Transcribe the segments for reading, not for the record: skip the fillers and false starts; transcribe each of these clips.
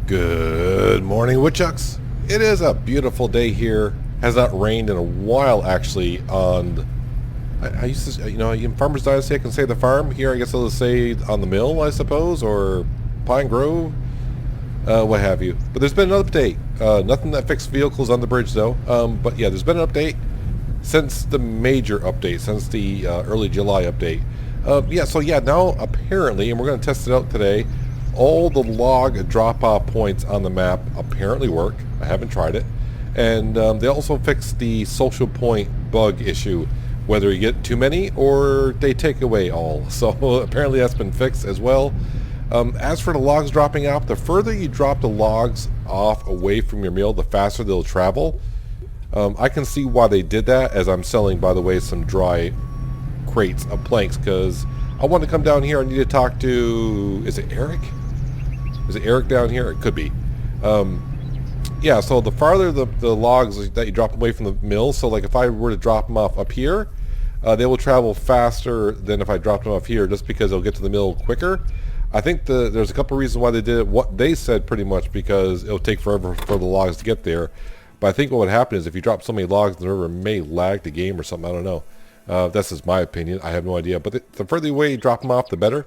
Good morning, woodchucks. It is a beautiful day here. Has not rained in a while, actually. I used to, in Farmer's Dynasty, I can say the farm. Here, I guess I'll say on the mill, I suppose, or Pine Grove, what have you. But there's been an update. Nothing that fixed vehicles on the bridge, though. But yeah, there's been an update since the major update, since the early July update. Now apparently, and we're going to test it out today, all the log drop-off points on the map apparently work. I haven't tried it. And they also fixed the social point bug issue, whether you get too many or they take away all. So apparently that's been fixed as well. As for the logs dropping off, the further you drop the logs off away from your mill, the faster they'll travel. I can see why they did that, as I'm selling, by the way, some dry crates of planks, because I want to come down here. I need to talk to, is it Eric? Is it Eric down here? It could be. Yeah, so the farther the logs that you drop away from the mill, so like if I were to drop them off up here, they will travel faster than if I dropped them off here, just because they'll get to the mill quicker. I think there's a couple of reasons why they did it. What they said, pretty much because it'll take forever for the logs to get there. But I think what would happen is if you drop so many logs, the river may lag the game or something. I don't know. That's just my opinion. I have no idea. But the further away you drop them off, the better.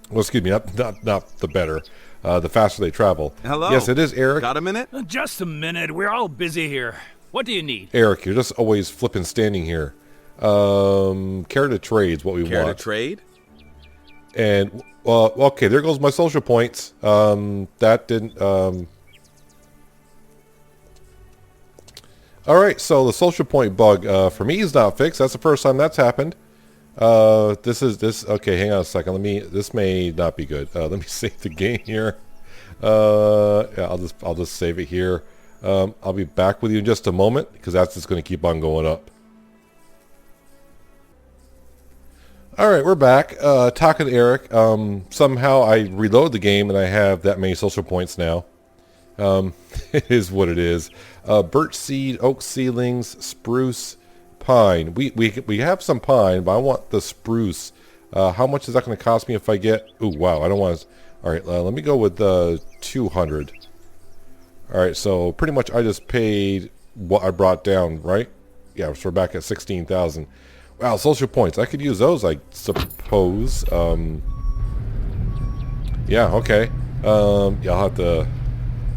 Well, excuse me, not the better. The faster they travel. Hello. Yes, it is Eric. Got a minute? Just a minute. We're all busy here. What do you need? Eric, you're just always flipping standing here. Care to trade's what we want. Care to trade? And okay, there goes my social points. That didn't. All right, so the social point bug for me is not fixed. That's the first time that's happened. This. Okay, hang on a second. This may not be good. Let me save the game here. Yeah, I'll just save it here. I'll be back with you in just a moment, because that's just going to keep on going up. All right, we're back. Talking to Eric. Somehow I reload the game and I have that many social points now. It is what it is. Birch seed, oak ceilings, spruce, pine. We have some pine, but I want the spruce. How much is that going to cost me if I get? Ooh, wow! I don't want to. All right, let me go with 200. All right, so pretty much I just paid what I brought down, right? Yeah, so we're back at 16,000. Wow, social points. I could use those, I suppose. Yeah, okay. Yeah, I'll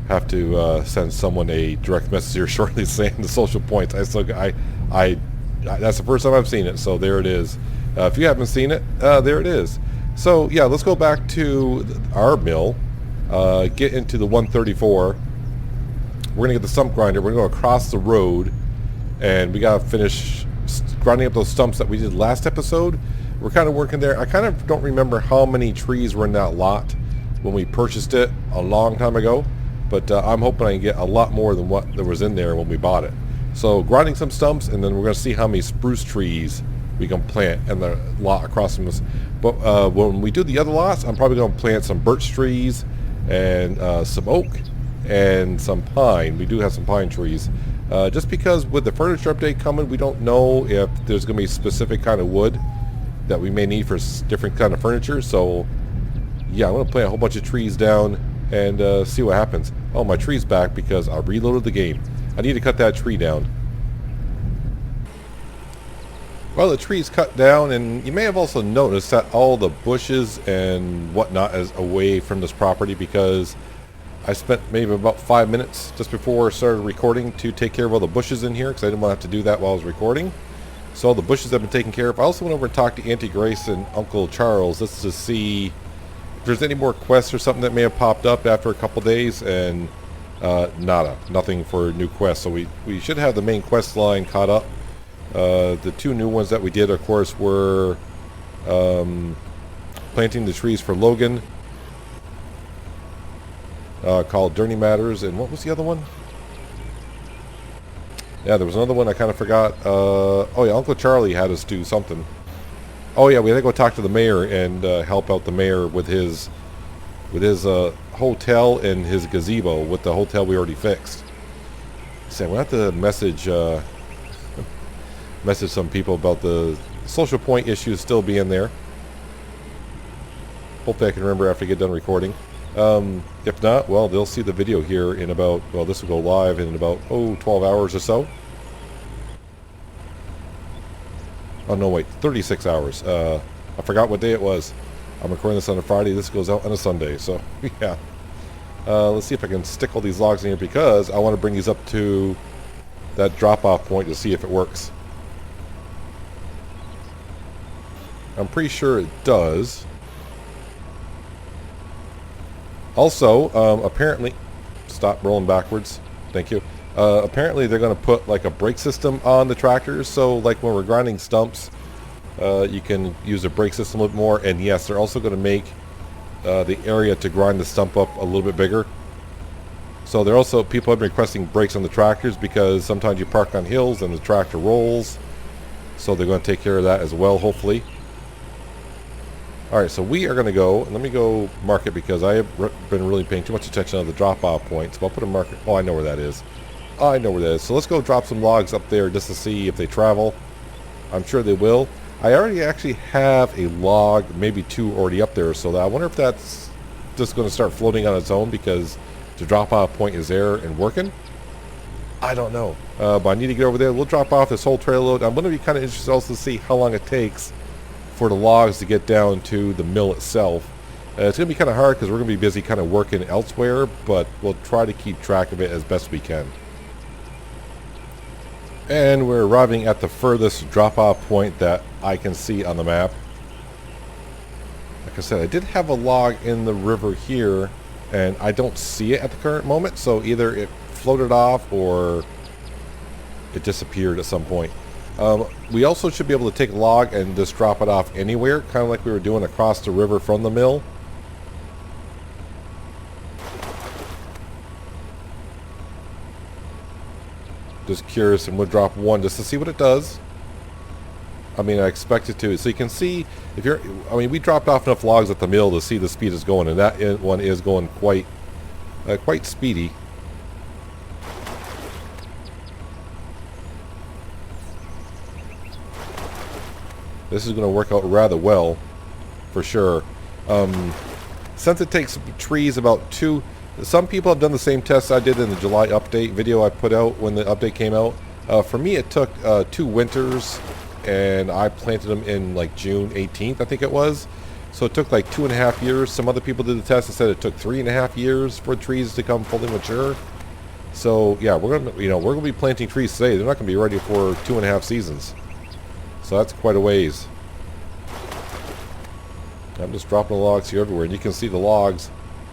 have to send someone a direct message here shortly saying the social points. That's the first time I've seen it, so there it is. If you haven't seen it, there it is. So yeah, let's go back to our mill, get into the 134. We're gonna get the stump grinder. We're gonna go across the road, and we gotta finish grinding up those stumps that we did last episode. We're kind of working there. I kind of don't remember how many trees were in that lot when we purchased it a long time ago, but I'm hoping I can get a lot more than what there was in there when we bought it. So grinding some stumps, and then we're going to see how many spruce trees we can plant in the lot across from us. But when we do the other lots, I'm probably going to plant some birch trees and some oak and some pine. We do have some pine trees. Just because with the furniture update coming, we don't know if there's going to be a specific kind of wood that we may need for different kind of furniture. So yeah, I'm going to plant a whole bunch of trees down and see what happens. Oh, my tree's back because I reloaded the game. I need to cut that tree down. Well, the tree's cut down, and you may have also noticed that all the bushes and whatnot is away from this property, because I spent maybe about 5 minutes just before I started recording to take care of all the bushes in here, because I didn't want to have to do that while I was recording. So all the bushes have been taken care of. I also went over and talked to Auntie Grace and Uncle Charles just to see if there's any more quests or something that may have popped up after a couple days, and nothing for new quests. So we should have the main quest line caught up. The two new ones that we did, of course, were planting the trees for Logan, called Dirty Matters, and what was the other one? Yeah, there was another one I kind of forgot. Oh yeah, Uncle Charlie had us do something. Oh yeah, we had to go talk to the mayor and help out the mayor with his hotel and his gazebo with the hotel we already fixed. So we'll have to message some people about the social point issues still being there. Hopefully I can remember after I get done recording. If not, well, they'll see the video here in about, well, this will go live in about, 12 hours or so. Oh, no, wait, 36 hours. I forgot what day it was. I'm recording this on a Friday. This goes out on a Sunday, so, yeah. Let's see if I can stick all these logs in here because I want to bring these up to that drop-off point to see if it works. I'm pretty sure it does. Also, apparently, stop rolling backwards. Thank you. Apparently, they're going to put like a brake system on the tractors. So, like when we're grinding stumps, you can use a brake system a little more. And yes, they're also going to make the area to grind the stump up a little bit bigger. So, they're also people have been requesting brakes on the tractors because sometimes you park on hills and the tractor rolls. So, they're going to take care of that as well, hopefully. Alright, so we are going to go, and let me go mark it because I have been really paying too much attention on the drop-off points. So I'll put a marker. Oh, I know where that is. I know where that is. So let's go drop some logs up there just to see if they travel. I'm sure they will. I already actually have a log, maybe two already up there, so that I wonder if that's just going to start floating on its own because the drop-off point is there and working. I don't know. But I need to get over there. We'll drop off this whole trailer load. I'm going to be kind of interested also to see how long it takes for the logs to get down to the mill itself. It's going to be kind of hard because we're going to be busy kind of working elsewhere, but we'll try to keep track of it as best we can. And we're arriving at the furthest drop-off point that I can see on the map. Like I said, I did have a log in the river here, and I don't see it at the current moment, so either it floated off or it disappeared at some point. We also should be able to take a log and just drop it off anywhere, kind of like we were doing across the river from the mill. Just curious, and we'll drop one just to see what it does. I mean, I expect it to. So you can see, if you're, I mean, we dropped off enough logs at the mill to see the speed it's going, and that one is going quite speedy. This is going to work out rather well, for sure. Since it takes trees about two... Some people have done the same tests I did in the July update video I put out when the update came out. For me, it took 2 winters, and I planted them in like June 18th, I think it was. So it took like 2.5 years. Some other people did the test and said it took 3.5 years for trees to come fully mature. So yeah, we're gonna be planting trees today. They're not gonna be ready for 2.5 seasons. So that's quite a ways. I'm just dropping the logs here everywhere, and you can see the logs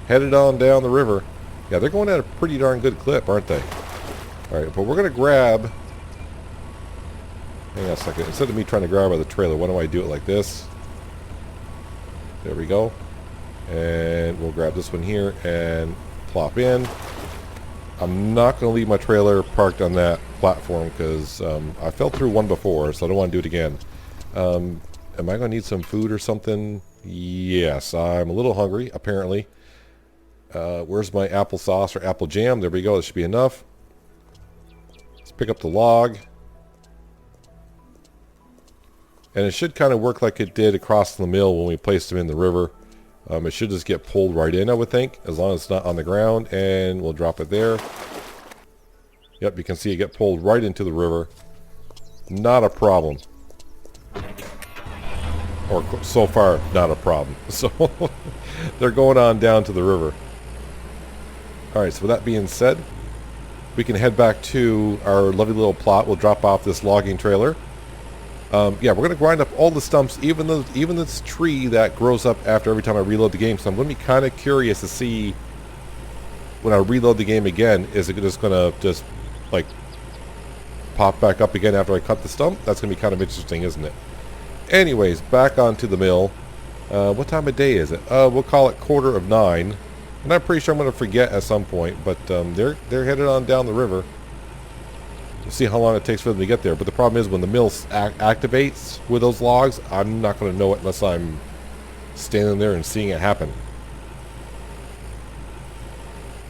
headed on down the river. Yeah, they're going at a pretty darn good clip, aren't they? Alright, but we're going to grab... Hang on a second. Instead of me trying to grab by the trailer, why don't I do it like this? There we go. And we'll grab this one here and plop in. I'm not going to leave my trailer parked on that platform because I fell through one before, so I don't want to do it again. Am I going to need some food or something? Yes, I'm a little hungry, apparently. Where's my applesauce or apple jam? There we go. This should be enough. Let's pick up the log. And it should kind of work like it did across the mill when we placed them in the river. It should just get pulled right in, I would think, as long as it's not on the ground. And we'll drop it there. Yep, you can see it get pulled right into the river. Not a problem. Or so far, not a problem. So they're going on down to the river. Alright, so with that being said, we can head back to our lovely little plot. We'll drop off this logging trailer. Yeah, we're going to grind up all the stumps, even this tree that grows up after every time I reload the game. So I'm going to be kind of curious to see when I reload the game again, is it just going to just like pop back up again after I cut the stump? That's going to be kind of interesting, isn't it? Anyways, back onto the mill. What time of day is it? We'll call it 9:15. And I'm pretty sure I'm going to forget at some point, but they're headed on down the river. We'll see how long it takes for them to get there. But the problem is when the mill activates with those logs, I'm not going to know it unless I'm standing there and seeing it happen.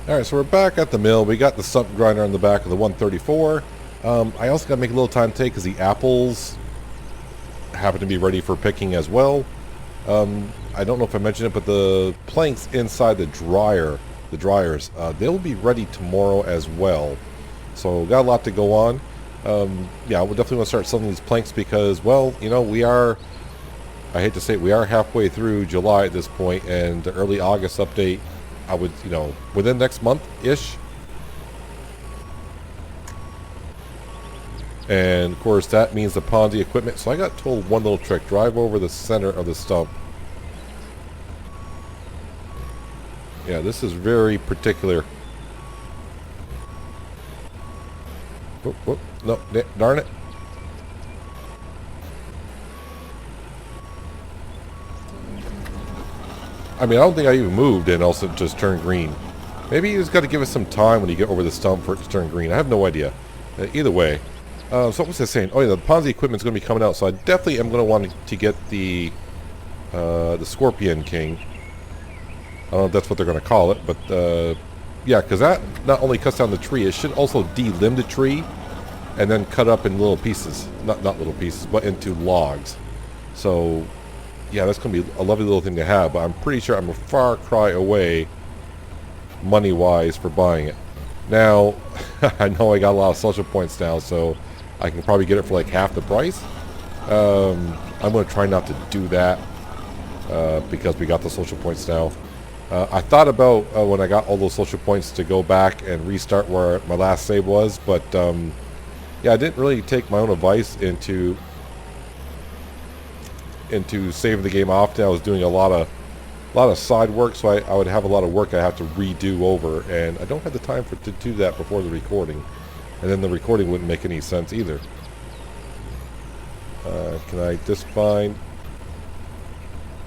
Alright, so we're back at the mill. We got the stump grinder on the back of the 134. I also got to make a little time today because the apples happen to be ready for picking as well. I don't know if I mentioned it, but the planks inside the dryers, they'll be ready tomorrow as well. So got a lot to go on. Yeah, we'll definitely want to start selling these planks because, well, you know, I hate to say it, we are halfway through July at this point, and the early August update, I would, you know, within next month-ish. And, of course, that means the Ponzi equipment. So I got told one little trick. Drive over the center of the stump. Yeah, this is very particular. Whoop, whoop. No, darn it. I mean, I don't think I even moved and also just turned green. Maybe you just got to give it some time when you get over the stump for it to turn green. I have no idea. Either way. So what was I saying? Oh yeah, the Ponzi equipment's going to be coming out, so I definitely am going to want to get the Scorpion King. I don't know if that's what they're going to call it, but yeah, because that not only cuts down the tree, it should also delimb the tree and then cut up in little pieces. Not little pieces, but into logs. So yeah, that's going to be a lovely little thing to have, but I'm pretty sure I'm a far cry away money-wise for buying it. Now, I know I got a lot of social points now, so I can probably get it for like half the price. I'm going to try not to do that because we got the social points now. I thought about when I got all those social points to go back and restart where my last save was, but yeah, I didn't really take my own advice into saving the game often. I was doing a lot of side work, so I would have a lot of work I have to redo over, and I don't have the time to do that before the recording, and then the recording wouldn't make any sense either. Can I just find...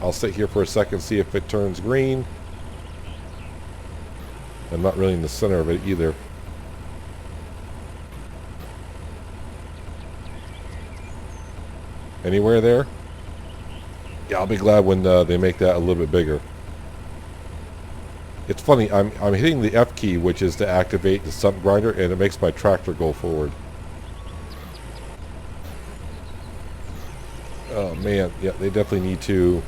I'll sit here for a second, see if it turns green. I'm not really in the center of it either. Anywhere there? Yeah, I'll be glad when they make that a little bit bigger. It's funny, I'm hitting the F key, which is to activate the stump grinder, and it makes my tractor go forward. Oh man, yeah, they definitely need to,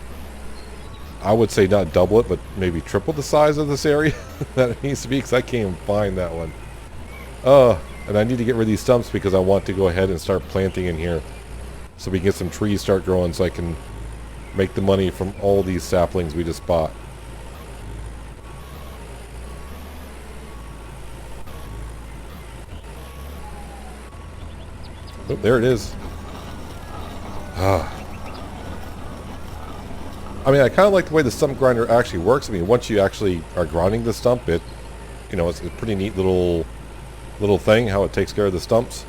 I would say not double it, but maybe triple the size of this area that it needs to be, because I can't even find that one. And I need to get rid of these stumps because I want to go ahead and start planting in here, so we can get some trees start growing, so I can make the money from all these saplings we just bought. Oh, there it is. I mean, I kind of like the way the stump grinder actually works. I mean, once you actually are grinding the stump, it, you know, it's a pretty neat little thing how it takes care of the stumps.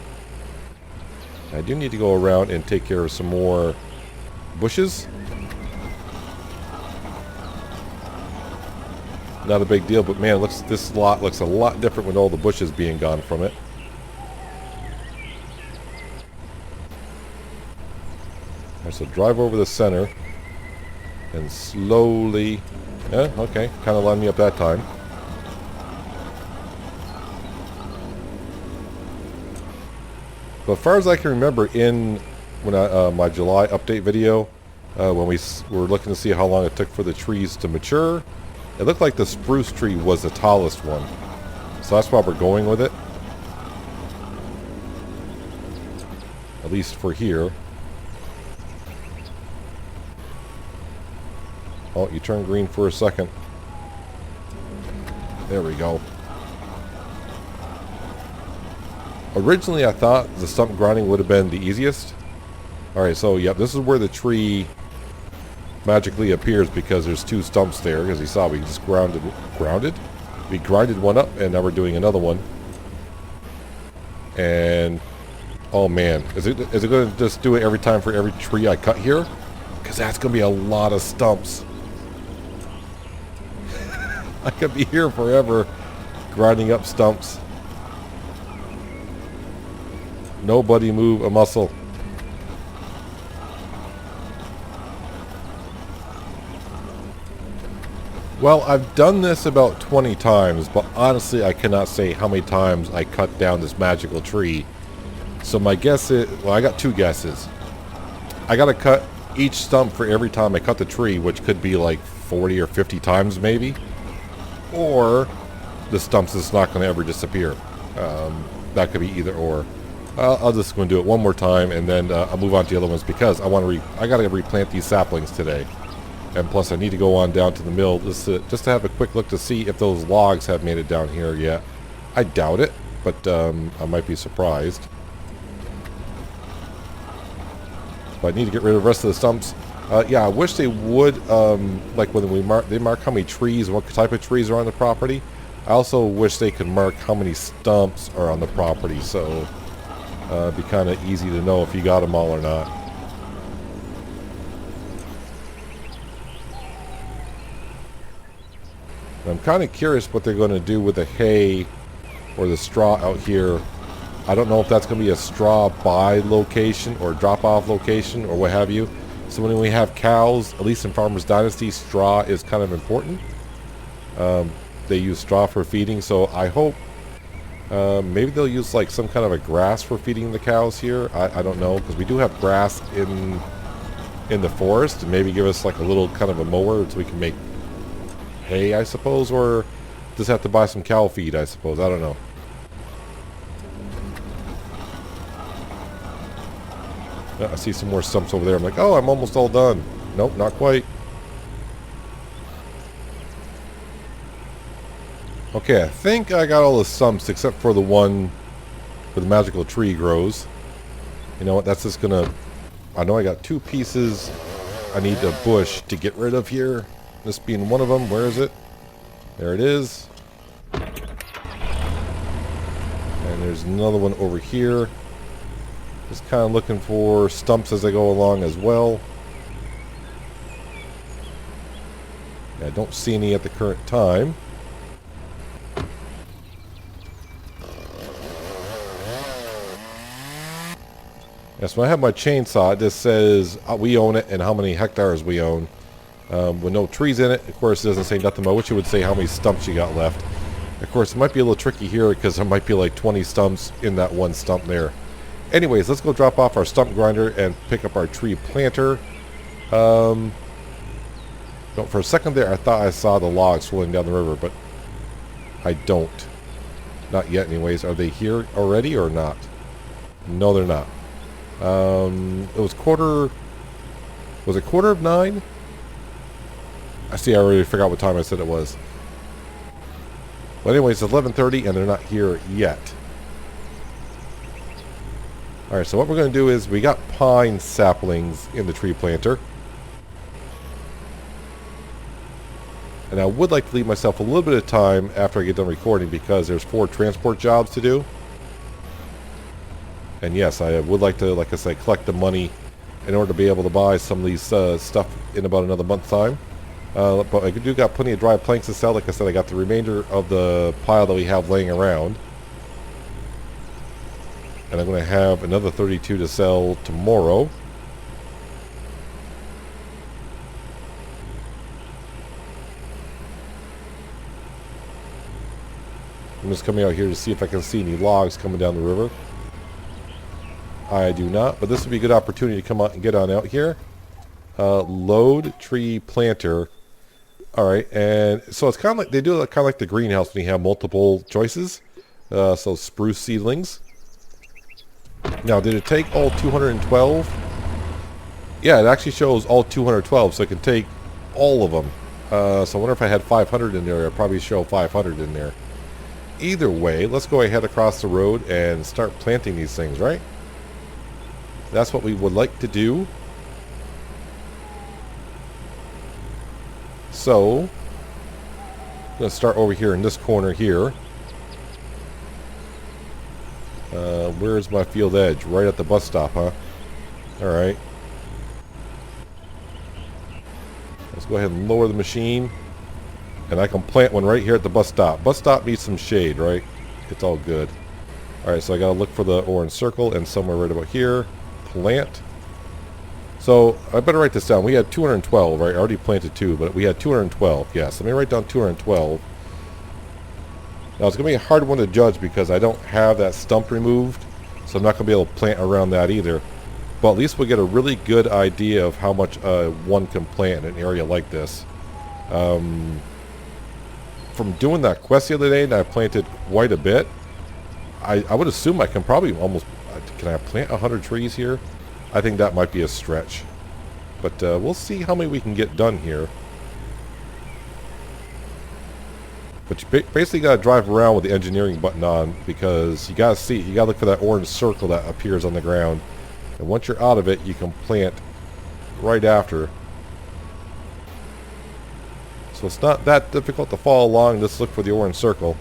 I do need to go around and take care of some more bushes. Not a big deal, but man, this lot looks a lot different with all the bushes being gone from it. Alright, so drive over the center and slowly... Yeah, okay, kind of lined me up that time. But as far as I can remember, when my July update video, when we were looking to see how long it took for the trees to mature, it looked like the spruce tree was the tallest one. So that's why we're going with it. At least for here. Oh, you turned green for a second. There we go. Originally, I thought the stump grinding would have been the easiest. Alright, so yeah, this is where the tree magically appears because there's two stumps there. As you saw, we just we grinded one up, and now we're doing another one. And oh man, is it going to just do it every time for every tree I cut here? Because that's going to be a lot of stumps. I could be here forever grinding up stumps. Nobody move a muscle. Well, I've done this about 20 times, but honestly I cannot say how many times I cut down this magical tree. So my guess is, well, I got two guesses. I gotta cut each stump for every time I cut the tree, which could be like 40 or 50 times maybe, or the stumps is not going to ever disappear. That could be either or. I'll just go and do it one more time, and then I'll move on to the other ones because I got to replant these saplings today, and plus I need to go on down to the mill just to have a quick look to see if those logs have made it down here yet. I doubt it, but I might be surprised. But I need to get rid of the rest of the stumps. Yeah, I wish they would, like when they mark how many trees, what type of trees are on the property. I also wish they could mark how many stumps are on the property, so it'd be kind of easy to know if you got them all or not. And I'm kind of curious what they're going to do with the hay or the straw out here. I don't know if that's going to be a straw buy location or drop-off location or what have you. So when we have cows, at least in Farmers Dynasty, straw is kind of important. They use straw for feeding, so I hope maybe they'll use like some kind of a grass for feeding the cows here. I don't know, because we do have grass in the forest, and maybe give us like a little kind of a mower so we can make hay, I suppose, or just have to buy some cow feed, I suppose. I don't know. I see some more stumps over there. I'm like, oh, I'm almost all done. Nope, not quite. Okay, I think I got all the stumps except for the one where the magical tree grows. You know what, that's just gonna... I know I got 2 pieces I need a bush to get rid of here. This being one of them. Where is it? There it is. And there's another one over here. Just kind of looking for stumps as I go along as well. I don't see any at the current time. Yes, when I have my chainsaw, it just says we own it and how many hectares we own. With no trees in it, of course, it doesn't say nothing about what you would say how many stumps you got left. Of course, it might be a little tricky here because there might be like 20 stumps in that one stump there. Anyways, let's go drop off our stump grinder and pick up our tree planter. For a second there, I thought I saw the logs rolling down the river, but I don't. Not yet, anyways. Are they here already or not? No, they're not. It was quarter... Was it 9:15? I see, I already forgot what time I said it was. But anyways, it's 11:30 and they're not here yet. Alright, so what we're going to do is we got pine saplings in the tree planter. And I would like to leave myself a little bit of time after I get done recording because there's 4 transport jobs to do. And yes, I would like to, like I said, collect the money in order to be able to buy some of these stuff in about another month's time. But I do got plenty of dry planks to sell. Like I said, I got the remainder of the pile that we have laying around. And I'm going to have another 32 to sell tomorrow. I'm just coming out here to see if I can see any logs coming down the river. I do not, but this would be a good opportunity to come out and get on out here. Load tree planter. Alright, and so it's kind of like, they do it kind of like the greenhouse when you have multiple choices. So spruce seedlings. Now, did it take all 212? Yeah, it actually shows all 212, so it can take all of them. So I wonder if I had 500 in there, I'd probably show 500 in there. Either way, let's go ahead across the road and start planting these things, right? That's what we would like to do. So, I'm going to start over here in this corner here. Where's my field edge? Right at the bus stop, huh? Alright. Let's go ahead and lower the machine. And I can plant one right here at the bus stop. Bus stop needs some shade, right? It's all good. Alright, so I gotta look for the orange circle and somewhere right about here. Plant. So, I better write this down. We had 212, right? I already planted 2, but we had 212. Yes, let me write down 212. Now, it's going to be a hard one to judge because I don't have that stump removed. So I'm not going to be able to plant around that either. But at least we'll get a really good idea of how much one can plant in an area like this. From doing that quest the other day, and I planted quite a bit, I would assume I can probably almost... Can I plant 100 trees here? I think that might be a stretch. But we'll see how many we can get done here. But you basically got to drive around with the engineering button on, because you got to see, you got to look for that orange circle that appears on the ground. And once you're out of it, you can plant right after. So it's not that difficult to follow along. Just look for the orange circle.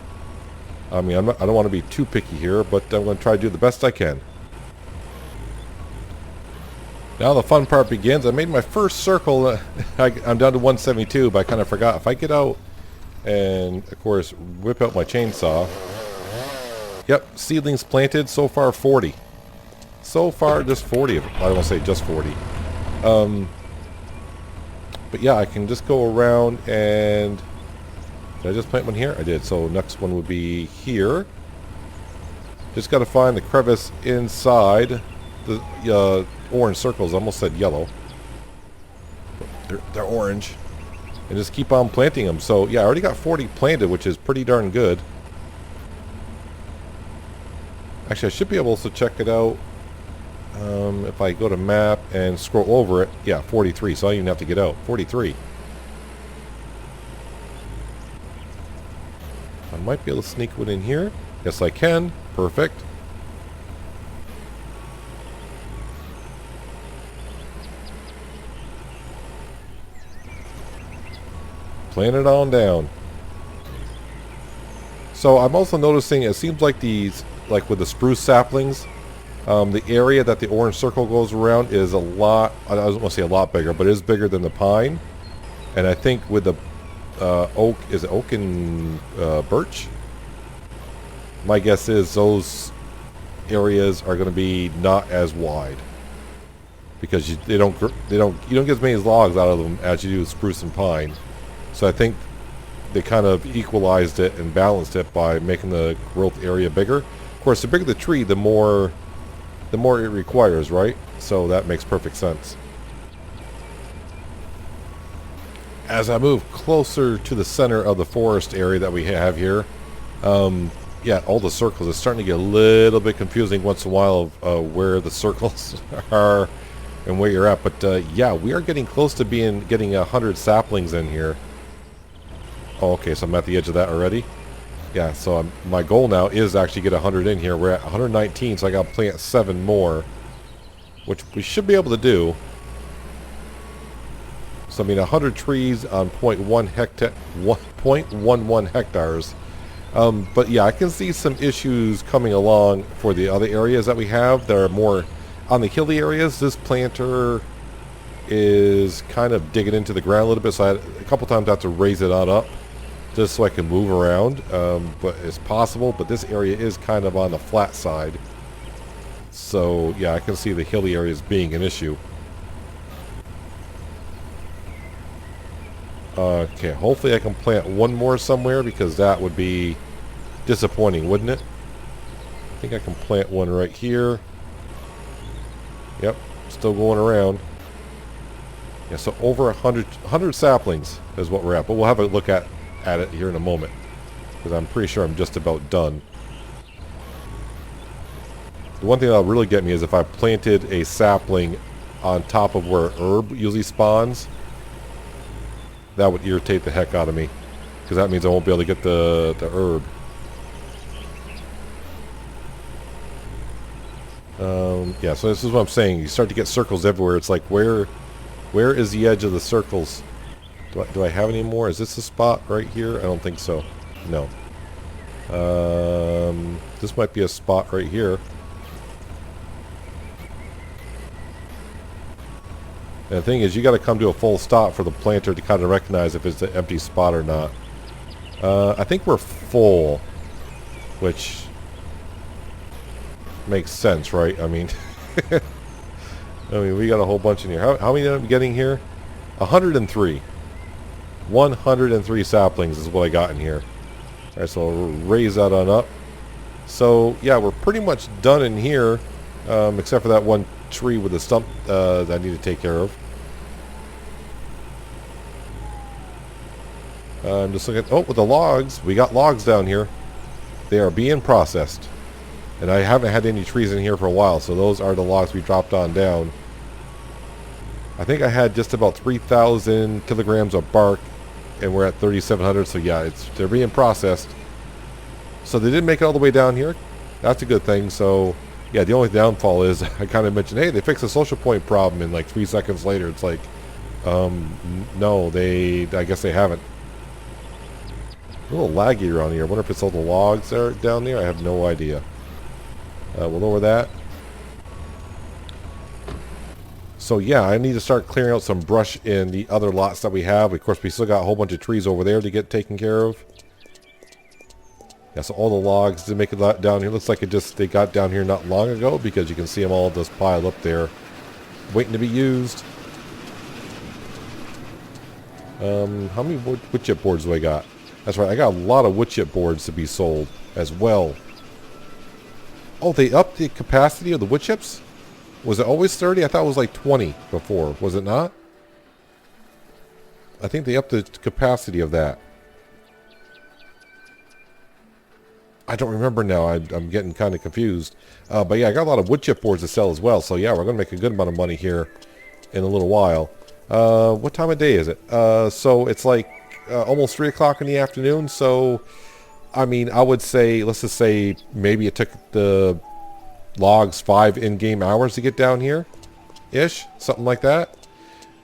I mean, I don't want to be too picky here, but I'm going to try to do the best I can. Now the fun part begins. I made my first circle. I'm down to 172, but I kind of forgot. If I get out and, of course, whip out my chainsaw. Yep, seedlings planted. So far, 40. So far, just 40. I don't want to say just 40. But yeah, I can just go around and... Did I just plant one here? I did. So next one would be here. Just got to find the crevice inside the orange circles. I almost said yellow. They're orange. And just keep on planting them. So yeah, I already got 40 planted, which is pretty darn good. Actually, I should be able to check it out. If I go to map and scroll over it, yeah, 43. So I don't even have to get out. 43. I might be able to sneak one in here. Yes, I can. Perfect. Plant it on down. So I'm also noticing it seems like these, like with the spruce saplings, the area that the orange circle goes around is a lot, I don't want to say a lot bigger, but it is bigger than the pine. And I think with the oak, is it oak and birch? My guess is those areas are going to be not as wide, because you don't get as many logs out of them as you do with spruce and pine. So I think they kind of equalized it and balanced it by making the growth area bigger. Of course, the bigger the tree, the more it requires, right? So that makes perfect sense. As I move closer to the center of the forest area that we have here, yeah, all the circles, it's starting to get a little bit confusing once in a while of where the circles are and where you're at. But yeah, we are getting close to getting 100 saplings in here. Oh, okay, so I'm at the edge of that already. Yeah, so my goal now is actually get 100 in here. We're at 119, so I got to plant 7 more, which we should be able to do. So I mean, 100 trees on 0.11 hectares. But yeah, I can see some issues coming along for the other areas that we have. That are more on the hilly areas. This planter is kind of digging into the ground a little bit, so a couple times I have to raise it on up just so I can move around. But it's possible, but this area is kind of on the flat side. So yeah, I can see the hilly areas being an issue. Okay, hopefully I can plant one more somewhere, because that would be disappointing, wouldn't it? I think I can plant one right here. Yep, still going around. Yeah, so over 100 saplings is what we're at, but we'll have a look at it here in a moment, because I'm pretty sure I'm just about done. The one thing that'll really get me is if I planted a sapling on top of where herb usually spawns. That would irritate the heck out of me, because that means I won't be able to get the herb. Yeah, so this is what I'm saying. You start to get circles everywhere. It's like, where is the edge of the circles? Do I have any more? Is this a spot right here? I don't think so. No. This might be a spot right here. And the thing is, you got to come to a full stop for the planter to kind of recognize if it's an empty spot or not. I think we're full, which makes sense, right? I mean, we got a whole bunch in here. How many am I getting here? 103. 103 saplings is what I got in here. All right, so I'll raise that on up. So yeah, we're pretty much done in here, except for that one tree with a stump that I need to take care of. I'm just looking at, oh, with the logs, we got logs down here. They are being processed. And I haven't had any trees in here for a while, so those are the logs we dropped on down. I think I had just about 3,000 kilograms of bark, and we're at 3,700, so yeah, they're being processed. So they didn't make it all the way down here. That's a good thing. So yeah, the only downfall is I kind of mentioned, hey, they fixed the social point problem, and like 3 seconds later it's like, no, I guess they haven't. A little laggy around here. I wonder if it's all the logs that are down there. I have no idea. We'll lower that. So yeah, I need to start clearing out some brush in the other lots that we have. Of course, we still got a whole bunch of trees over there to get taken care of. Yeah, so all the logs did make it down here. Looks like they got down here not long ago, because you can see them all just piled up there, waiting to be used. How many wood chip boards do I got? That's right, I got a lot of wood chip boards to be sold as well. Oh, they upped the capacity of the wood chips? Was it always 30? I thought it was like 20 before. Was it not? I think they upped the capacity of that. I don't remember now. I'm getting kind of confused. But yeah, I got a lot of wood chip boards to sell as well. So yeah, we're going to make a good amount of money here in a little while. What time of day is it? So it's like almost 3 o'clock in the afternoon. So, I mean, I would say, let's just say maybe it took the logs 5 in-game hours to get down here. Ish. Something like that.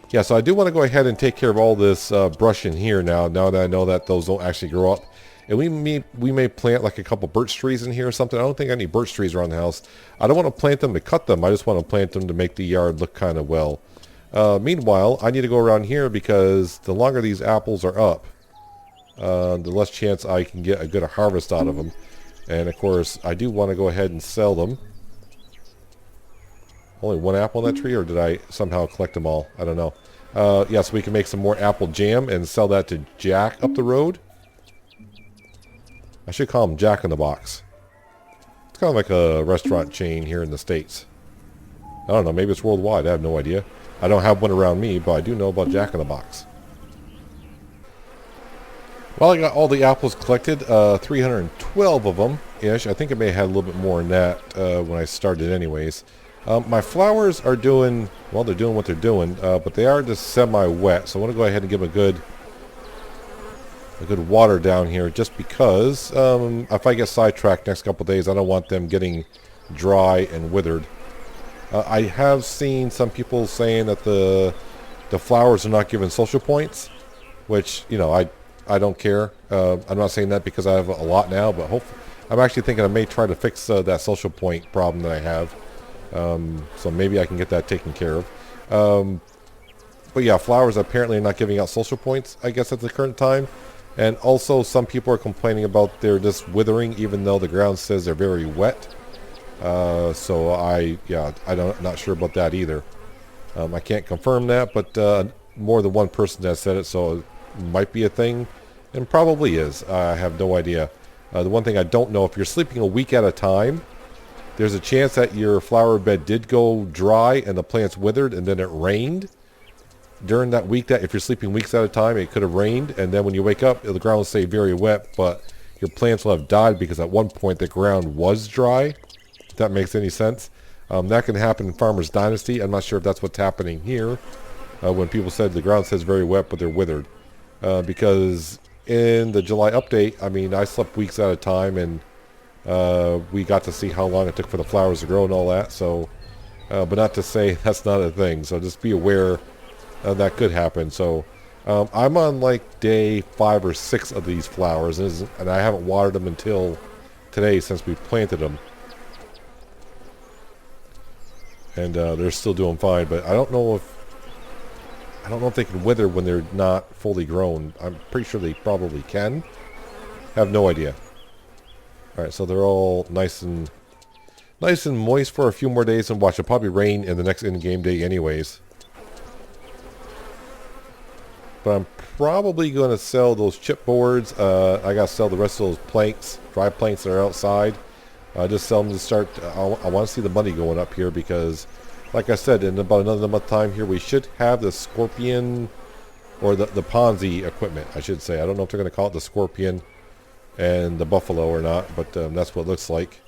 Yeah, so I do want to go ahead and take care of all this brush in here now that I know that those don't actually grow up. And we may plant like a couple birch trees in here or something. I don't think any birch trees around the house. I don't want to plant them to cut them. I just want to plant them to make the yard look kind of well. Meanwhile, I need to go around here because the longer these apples are up, the less chance I can get a good harvest out of them. And of course, I do want to go ahead and sell them. Only one apple on that tree, or did I somehow collect them all? I don't know. Yeah, so we can make some more apple jam and sell that to Jack up the road. I should call him Jack in the Box. It's kind of like a restaurant chain here in the States. I don't know, maybe it's worldwide. I have no idea. I don't have one around me, but I do know about Jack in the Box. Well, I got all the apples collected, 312 of them ish. I think I may have had a little bit more than that when I started anyways. My flowers are doing, well, they're doing what they're doing, but they are just semi-wet, so I want to go ahead and give them a good water down here, just because if I get sidetracked next couple days, I don't want them getting dry and withered. I have seen some people saying that the flowers are not given social points, which, you know, I don't care. I'm not saying that because I have a lot now, but hopefully, I'm actually thinking I may try to fix that social point problem that I have. So maybe I can get that taken care of. But yeah, flowers apparently are not giving out social points, I guess, at the current time. And also, some people are complaining about they're just withering, even though the ground says they're very wet. So I'm not sure about that either. I can't confirm that, but more than one person has said it, so it might be a thing, and probably is. I have no idea. The one thing I don't know, if you're sleeping a week at a time, there's a chance that your flower bed did go dry and the plants withered, and then it rained during that week. That if you're sleeping weeks at a time, it could have rained, and then when you wake up, the ground will stay very wet, but your plants will have died because at one point the ground was dry. If that makes any sense. That can happen in Farmer's Dynasty. I'm not sure if that's what's happening here. When people said the ground says very wet, but they're withered. Because in the July update, I mean, I slept weeks at a time, and we got to see how long it took for the flowers to grow and all that. So, but not to say that's not a thing. So just be aware that could happen. So I'm on like day 5 or 6 of these flowers, and I haven't watered them until today since we planted them. And they're still doing fine, but I don't know if they can wither when they're not fully grown. I'm pretty sure they probably can. Have no idea. All right, so they're all nice and moist for a few more days, and watch, it'll probably rain in the next in-game day anyways. But I'm probably going to sell those chipboards. I got to sell the rest of those planks, dry planks that are outside. Just sell them to start. I want to see the money going up here because like I said, in about another month time here, we should have the Scorpion, or the Ponzi equipment, I should say. I don't know if they're going to call it the Scorpion and the Buffalo or not, but that's what it looks like.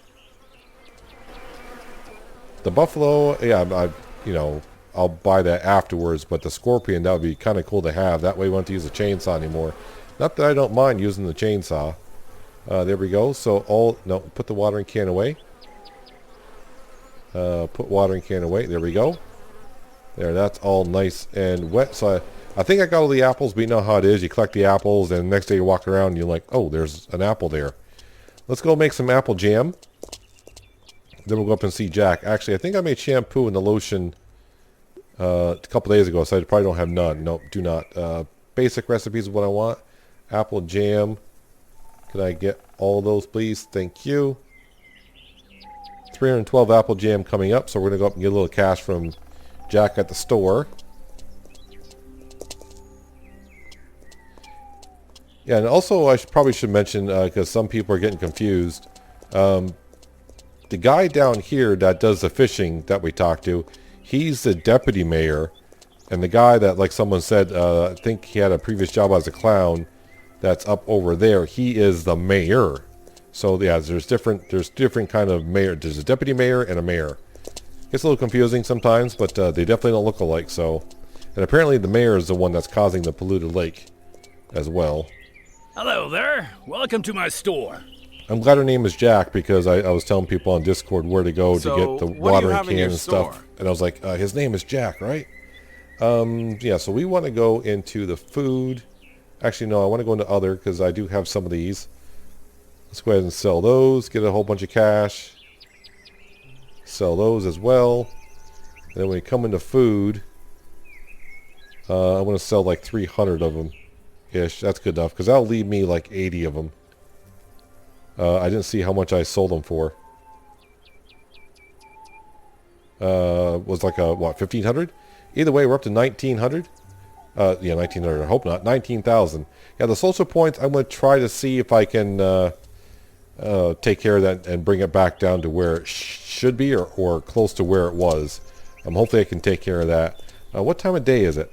The Buffalo, yeah, I'll buy that afterwards, but the Scorpion, that would be kind of cool to have. That way we won't have to use a chainsaw anymore. Not that I don't mind using the chainsaw. There we go. So put the watering can away. Put watering can away. There we go. There, that's all nice and wet. So I think I got all the apples, but you know how it is. You collect the apples, and the next day you walk around and you're like, oh, there's an apple there. Let's go make some apple jam. Then we'll go up and see Jack. Actually, I think I made shampoo and the lotion a couple days ago, so I probably don't have none. Nope, do not. Basic recipes is what I want. Apple jam. Can I get all of those, please? Thank you. 312 apple jam coming up, so we're going to go up and get a little cash from Jack at the store. Yeah, and also I probably should mention, because some people are getting confused, the guy down here that does the fishing that we talked to, he's the deputy mayor, and the guy that, like someone said, I think he had a previous job as a clown, that's up over there, he is the mayor. So yeah, there's different kind of mayor. There's a deputy mayor and a mayor. Gets a little confusing sometimes, but they definitely don't look alike. So, and apparently the mayor is the one that's causing the polluted lake as well. Hello there. Welcome to my store. I'm glad her name is Jack, because I was telling people on Discord where to go to get the watering can and stuff. And I was like, his name is Jack, right? Yeah, so we want to go into the food. Actually, no, I want to go into other, because I do have some of these. Let's go ahead and sell those, get a whole bunch of cash. Sell those as well. And then when we come into food, I want to sell like 300 of them. Ish, that's good enough, because that'll leave me like 80 of them. I didn't see how much I sold them for. Was like a, what, 1,500? Either way, we're up to 1,900. Yeah, 1,900. I hope not. 19,000. Yeah, the social points, I'm going to try to see if I can take care of that and bring it back down to where it should be, or close to where it was. Hopefully I can take care of that. What time of day is it?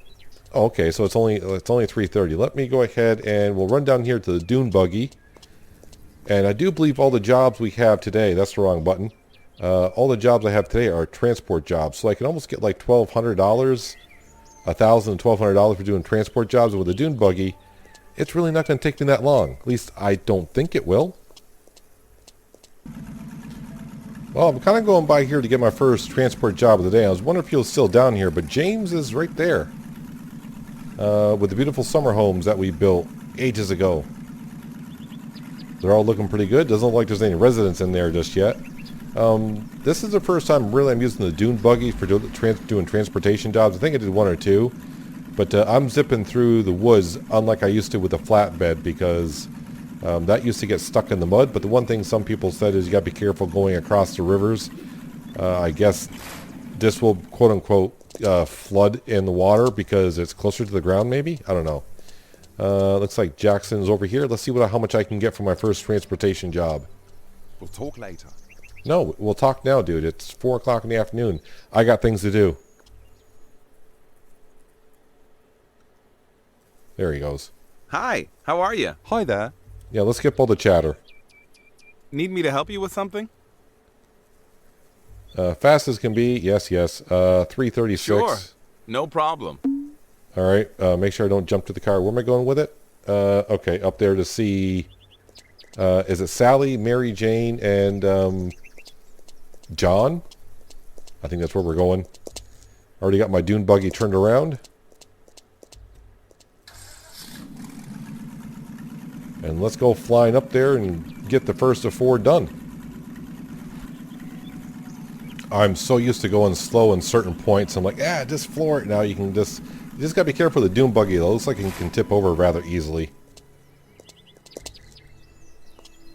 Oh, okay, so it's only 3:30. Let me go ahead and we'll run down here to the dune buggy. And I do believe all the jobs we have today, that's the wrong button. All the jobs I have today are transport jobs. So I can almost get like $1,200, $1,000 and $1,200 for doing transport jobs. And with the dune buggy, it's really not going to take me that long. At least I don't think it will. Well, I'm kind of going by here to get my first transport job of the day. I was wondering if he was still down here, but James is right there. With the beautiful summer homes that we built ages ago. They're all looking pretty good. Doesn't look like there's any residents in there just yet. This is the first time really I'm using the dune buggy for doing transportation jobs. I think I did one or two. But I'm zipping through the woods unlike I used to with the flatbed, because that used to get stuck in the mud. But the one thing some people said is you got to be careful going across the rivers. I guess this will quote-unquote flood in the water because it's closer to the ground maybe? I don't know. Looks like Jackson's over here. Let's see how much I can get for my first transportation job. We'll talk later. No, we'll talk now, dude. It's 4 o'clock in the afternoon. I got things to do. There he goes. Hi, how are you? Hi there. Yeah, let's skip all the chatter. Need me to help you with something? Fast as can be. Yes. 336. Sure, no problem. All right, make sure I don't jump to the car. Where am I going with it? Okay, up there to see, is it Sally, Mary Jane, and John? I think that's where we're going. Already got my dune buggy turned around. And let's go flying up there and get the first of 4 done. I'm so used to going slow in certain points. I'm like, just floor it. Now you can just gotta be careful of the dune buggy though. It looks like it can tip over rather easily.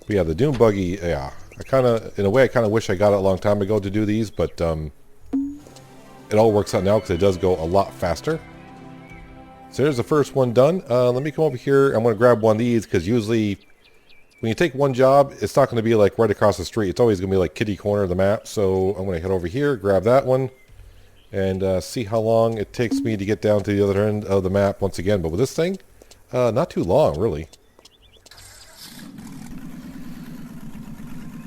But yeah, the dune buggy, yeah. In a way, I kind of wish I got it a long time ago to do these, but it all works out now because it does go a lot faster. So there's the first one done. Let me come over here. I'm going to grab one of these because usually when you take one job, it's not going to be like right across the street. It's always going to be like kitty corner of the map. So I'm going to head over here, grab that one. and see how long it takes me to get down to the other end of the map once again. But with this thing, not too long, really.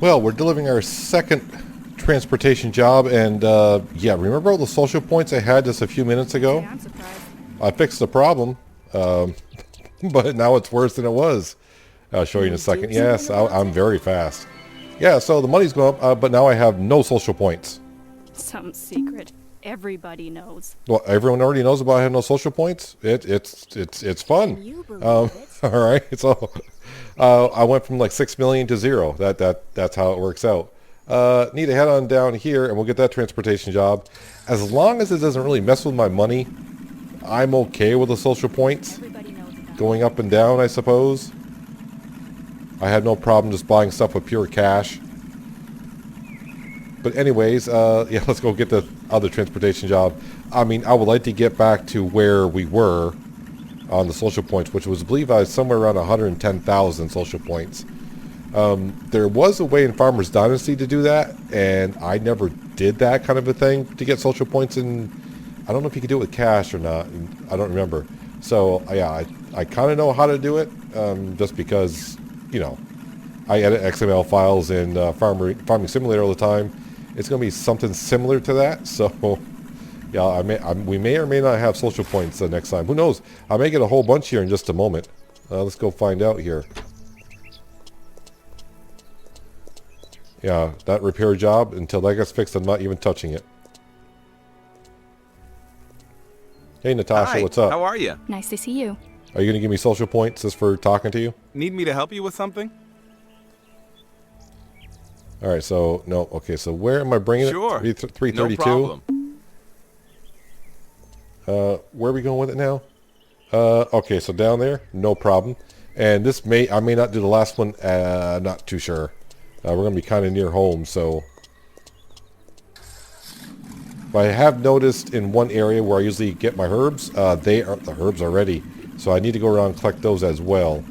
Well, we're delivering our second transportation job, and yeah, remember all the social points I had just a few minutes ago? Yeah, I'm surprised. I fixed the problem, but now it's worse than it was. I'll show you in a second. Yes, I'm very fast. Yeah, so the money's going up, but now I have no social points. Some secret everybody knows. Well, everyone already knows about having no social points. It's fun. You believe All right, so I went from like 6 million to 0. That's how it works out. Need to head on down here, and we'll get that transportation job. As long as it doesn't really mess with my money, I'm okay with the social points Everybody knows about going up and down, I suppose. I had no problem just buying stuff with pure cash. But anyways, yeah, let's go get the other transportation job. I mean, I would like to get back to where we were on the social points, which was, I believe, I was somewhere around 110,000 social points. There was a way in Farmer's Dynasty to do that, and I never did that kind of a thing to get social points. And I don't know if you could do it with cash or not. I don't remember. So yeah, I kind of know how to do it, just because, you know, I edit XML files in Farming Simulator all the time. It's going to be something similar to that. So yeah, we may or may not have social points next time. Who knows? I may get a whole bunch here in just a moment. Let's go find out here. Yeah, that repair job, until that gets fixed, I'm not even touching it. Hey, Natasha, Hi, what's up? how are you? Nice to see you. Are you going to give me social points just for talking to you? Need me to help you with something? All right, so, no, okay, so where am I bringing Sure. it? 332? No problem. Where are we going with it now? Okay, so down there, no problem. And this I may not do the last one, not too sure. We're going to be kind of near home, so. But I have noticed in one area where I usually get my herbs, the herbs are ready. So I need to go around and collect those as well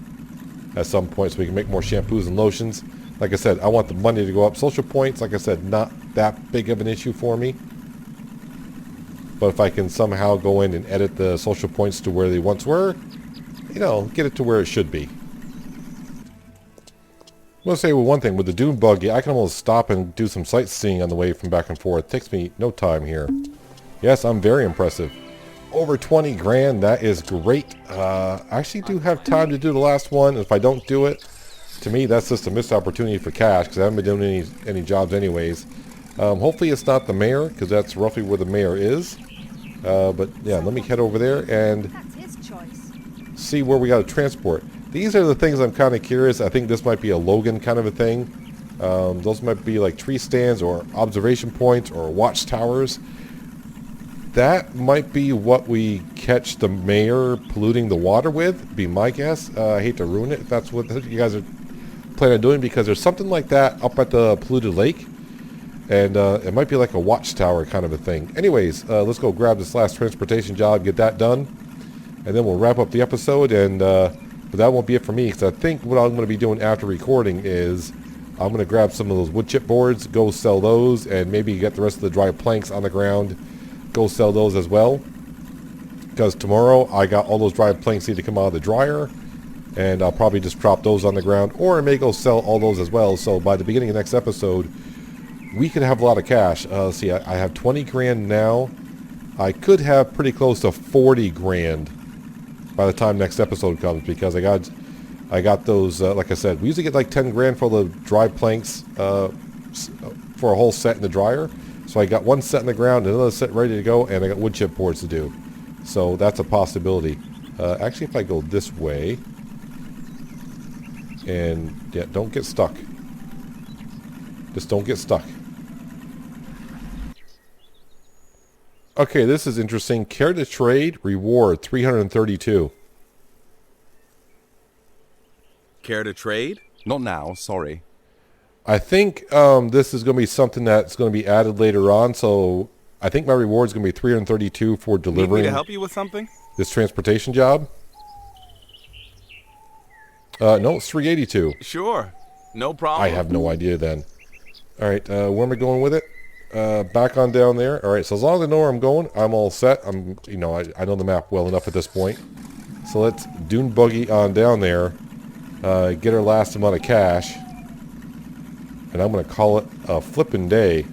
at some point so we can make more shampoos and lotions. Like I said, I want the money to go up. Social points, like I said, not that big of an issue for me. But if I can somehow go in and edit the social points to where they once were, you know, get it to where it should be. I'm going to say one thing, with the dune buggy, I can almost stop and do some sightseeing on the way from back and forth. It takes me no time here. Yes, I'm very impressive. Over 20 grand, that is great. I actually do have time to do the last one. If I don't do it, to me, that's just a missed opportunity for cash, because I haven't been doing any jobs anyways. Hopefully it's not the mayor, because that's roughly where the mayor is. But yeah, let me head over there and That's his choice. see where we got to transport. These are the things I'm kind of curious. I think this might be a Logan kind of a thing. Those might be like tree stands or observation points or watchtowers. That might be what we catch the mayor polluting the water with, be my guess. I hate to ruin it if that's what you guys are planning on doing, because there's something like that up at the polluted lake. And it might be like a watchtower kind of a thing. Anyways, let's go grab this last transportation job, get that done. And then we'll wrap up the episode. And but that won't be it for me, because I think what I'm going to be doing after recording is I'm going to grab some of those wood chip boards, go sell those, and maybe get the rest of the dry planks on the ground, go sell those as well. Because tomorrow I got all those dry planks need to come out of the dryer, and I'll probably just drop those on the ground, or I may go sell all those as well. So by the beginning of the next episode, we could have a lot of cash. See, I have 20 grand now. I could have pretty close to 40 grand by the time next episode comes, because I got those, like I said, we usually get like 10 grand for the dry planks for a whole set in the dryer. So I got one set in the ground, another set ready to go, and I got wood chip boards to do. So that's a possibility. Actually, if I go this way, and yeah, don't get stuck. Just don't get stuck. Okay, this is interesting. Care to trade? Reward 332. Care to trade? Not now, sorry. I think this is going to be something that's going to be added later on. So I think my reward is going to be 332 for Need me delivering to help you with something? this transportation job. No, it's 382. Sure. No problem. I have no idea then. All right, where am I going with it? back on down there. All right, so as long as I know where I'm going, I'm all set. I know the map well enough at this point. So let's dune buggy on down there, get our last amount of cash, and I'm going to call it a flippin' day.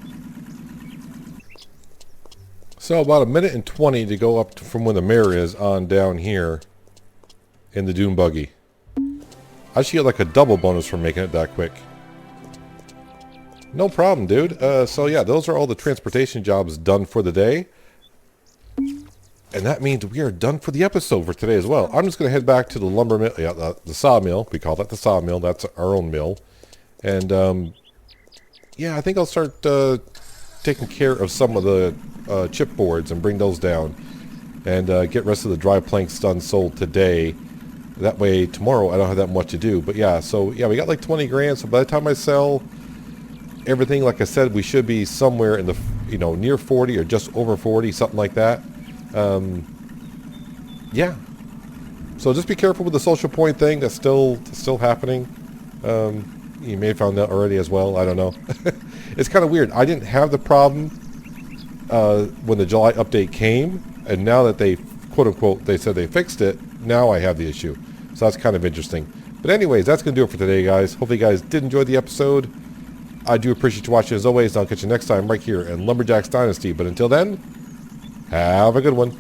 So about a minute and 20 to go up from where the mirror is on down here in the dune buggy. I should get like a double bonus for making it that quick. No problem, dude. So yeah, those are all the transportation jobs done for the day. And that means we are done for the episode for today as well. I'm just going to head back to the lumber mill, yeah, the sawmill. We call that the sawmill. That's our own mill. And yeah, I think I'll start taking care of some of the chipboards and bring those down. And get rest of the dry planks done sold today. That way tomorrow I don't have that much to do. But yeah, so yeah, we got like 20 grand. So by the time I sell everything, like I said, we should be somewhere in the, near 40 or just over 40, something like that. Yeah. So just be careful with the social point thing. That's still happening. You may have found that already as well. I don't know. It's kind of weird. I didn't have the problem when the July update came, and now that they, quote unquote, they said they fixed it, now I have the issue. So that's kind of interesting. But anyways, that's going to do it for today, guys. Hopefully you guys did enjoy the episode. I do appreciate you watching as always. I'll catch you next time right here in Lumberjack's Dynasty. But until then, have a good one.